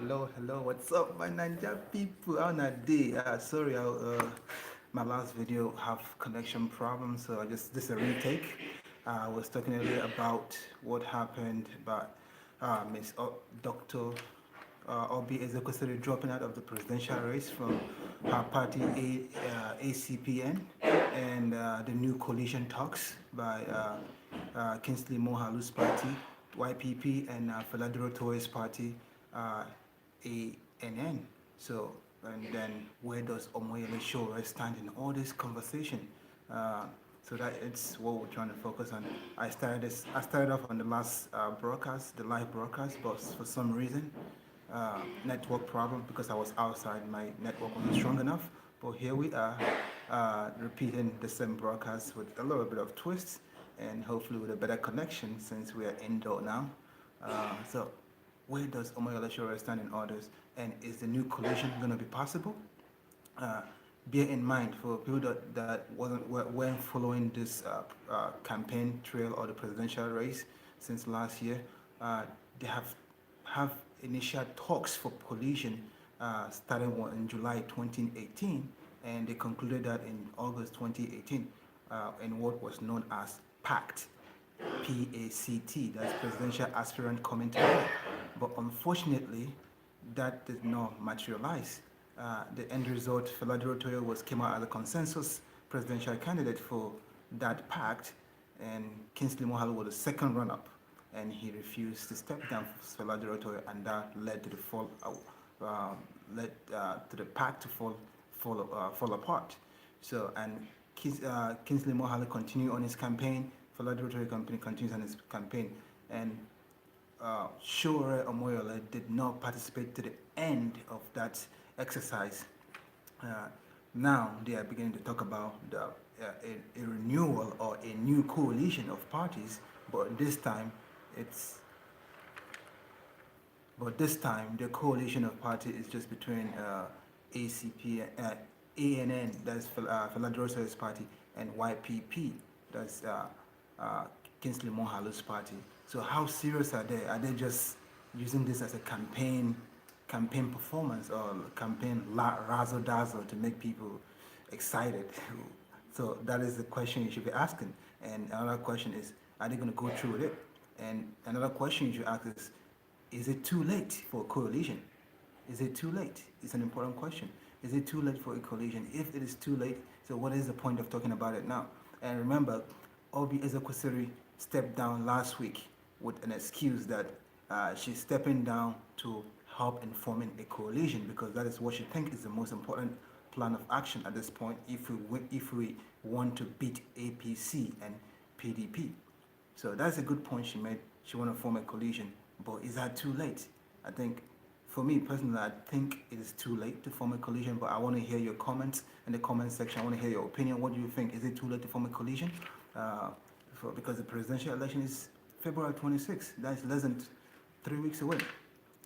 hello. What's up, my Ninja people? How na day? Sorry, my last video have connection problems, so I just this is a retake. I was talking earlier about what happened about Miss Dr. Oby Ezekwesili dropping out of the presidential race from her party ACPN and the new coalition talks by Kingsley Mohalu's party YPP and Fela Durotoye's party ANN. So, and then where does Omoyele Sowore stand in all this conversation? So that it's what we're trying to focus on. I started off on the last broadcast, the live broadcast, but for some reason, network problem because I was outside, my network wasn't strong enough. But here we are, repeating the same broadcast with a little bit of twists and hopefully with a better connection since we are indoor now. So where does Omoyele Sowore stand in orders, and is the new coalition going to be possible? Uh, Bear in mind for people that weren't following this campaign trail or the presidential race since last year, they have initial talks for coalition started in July 2018, and they concluded that in August 2018 in what was known as PACT. PACT, that's Presidential Aspirant Coming Together. But unfortunately, that did not materialize. The end result, Fela Durotoye came out as a consensus presidential candidate for that pact, and Kingsley Moghalu was the second run-up, and he refused to step down for Fela Durotoye, and that led to the led to the pact to fall apart. So, and Kingsley Moghalu continued on his campaign. Fela Durotoye continues on his campaign, and Sowore Omoyele did not participate to the end of that exercise. Now they are beginning to talk about a renewal or a new coalition of parties, but this time it's this time the coalition of parties is just between ACP, ANN, that's Fela Durotoye's party, and YPP, that's Kingsley Moghalu's party. So how serious are they? Are they just using this as a campaign performance or campaign razzle dazzle to make people excited? So that is the question you should be asking. And another question is, are they going to go through with it? And another question you should ask is it too late for a coalition? Is it too late? It's an important question. Is it too late for a coalition? If it is too late, so what is the point of talking about it now? And remember, Oby Ezekwesili stepped down last week with an excuse that she's stepping down to help in forming a coalition because that is what she thinks is the most important plan of action at this point if we want to beat APC and PDP. So that's a good point she made. She want to form a coalition, but is that too late? I think, for me personally, I think it is too late to form a coalition, but I want to hear your comments in the comment section. I want to hear your opinion. What do you think? Is it too late to form a coalition? Because the presidential election is February 26th. That's less than 3 weeks away.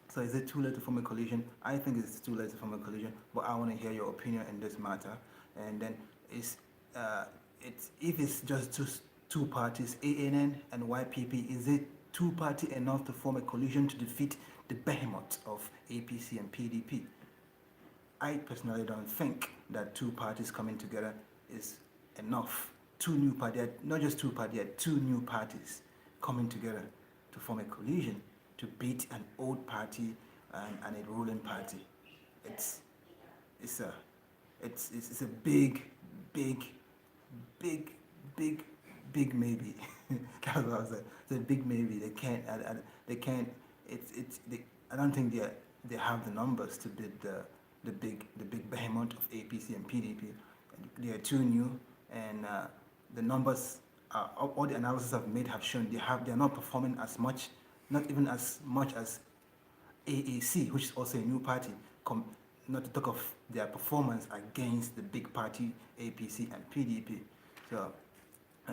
So is it too late to form a coalition? I think it's too late to form a coalition, but I want to hear your opinion in this matter. And then if it's just two parties, ANN and YPP, is it two-party enough to form a coalition to defeat the behemoth of APC and PDP? I personally don't think that two parties coming together is enough. Two new parties, not just two parties, two new parties coming together to form a coalition to beat an old party and a ruling party. It's a big maybe. That's what I said. It's a big maybe. They can't. I don't think they have the numbers to beat the big behemoth of APC and PDP. They are too new, and the numbers, all the analysis I've made have shown they are not performing as much, not even as much as AAC, which is also a new party. Not to talk of their performance against the big party APC and PDP. So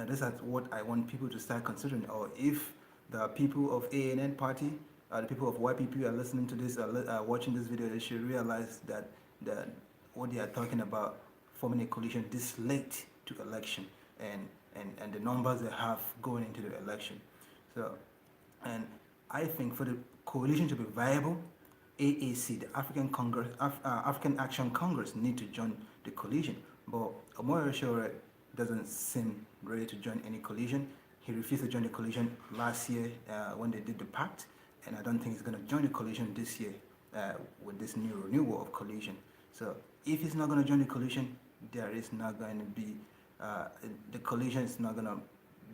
this is what I want people to start considering. Or if the people of ANN party, the people of YPP are listening to this, watching this video, they should realize that what they are talking about, forming a coalition this late to election, and the numbers they have going into the election. So, and I think for the coalition to be viable, AAC, the African Action Congress, need to join the coalition. But Omoyele Sowore doesn't seem ready to join any coalition. He refused to join the coalition last year when they did the pact, and I don't think he's going to join the coalition this year with this new renewal of coalition. So if he's not going to join the coalition, there is not going to be the coalition is not going to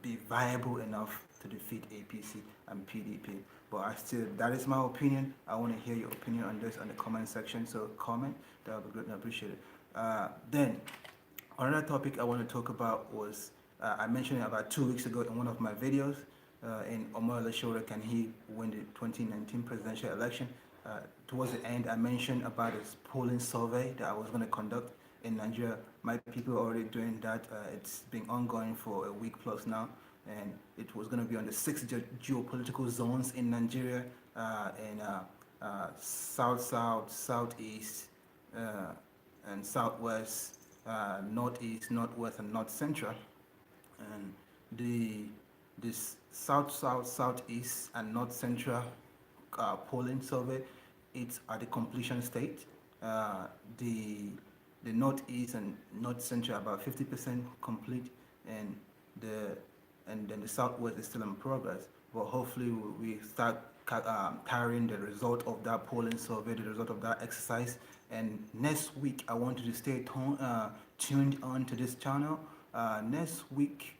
be viable enough to defeat APC and PDP. But that is my opinion. I want to hear your opinion on this on the comment section. So comment, that would be great and I appreciate it. Then another topic I want to talk about was I mentioned it about 2 weeks ago in one of my videos. In Omoyele Sowore, can he win the 2019 presidential election? Towards the end, I mentioned about this polling survey that I was going to conduct in Nigeria. My people are already doing that. It's been ongoing for a week plus now, and it was going to be on the 6 geopolitical zones in Nigeria, in south, southeast, and southwest, northeast, northwest, and north central. And this south, southeast, and north central polling survey, it's at the completion state. The northeast and north central about 50% complete, and then the southwest is still in progress. But hopefully we start carrying the result of that polling survey, the result of that exercise. And next week I want you to stay tuned on to this channel. Next week,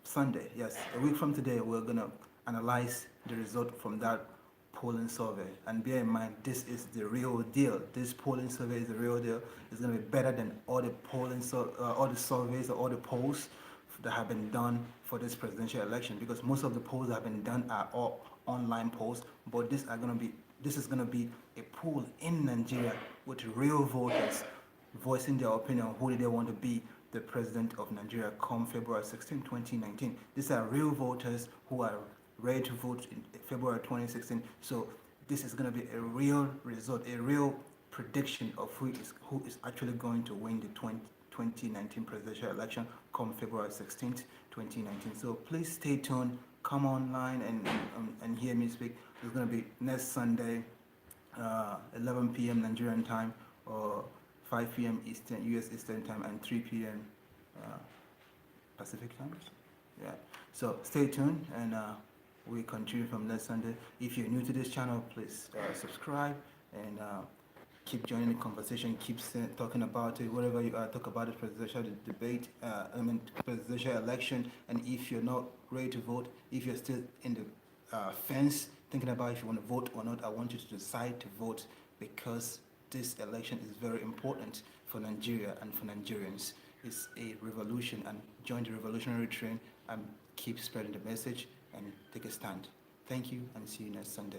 Sunday, yes, a week from today, we're gonna analyze the result from that polling survey. And bear in mind, this is the real deal. This polling survey is the real deal. It's going to be better than all the all the surveys or all the polls that have been done for this presidential election, because most of the polls that have been done are all online polls. But this is going to be a poll in Nigeria with real voters voicing their opinion on who they want to be the president of Nigeria come February 16, 2019. These are real voters who are ready to vote in February 2016. So this is going to be a real result, a real prediction of who is actually going to win the 2019 presidential election come February 16th, 2019. So please stay tuned, come online and hear me speak. It's going to be next Sunday, 11 p.m. Nigerian time, or 5 p.m. US Eastern time, and 3 p.m. Pacific time. Yeah. So stay tuned, and we continue from next Sunday. If you're new to this channel, please subscribe and keep joining the conversation. Keep talking about it. Whatever you talk about the presidential debate, presidential election. And if you're not ready to vote, if you're still in the fence, thinking about if you want to vote or not, I want you to decide to vote, because this election is very important for Nigeria and for Nigerians. It's a revolution, and join the revolutionary train and keep spreading the message and take a stand. Thank you, and see you next Sunday.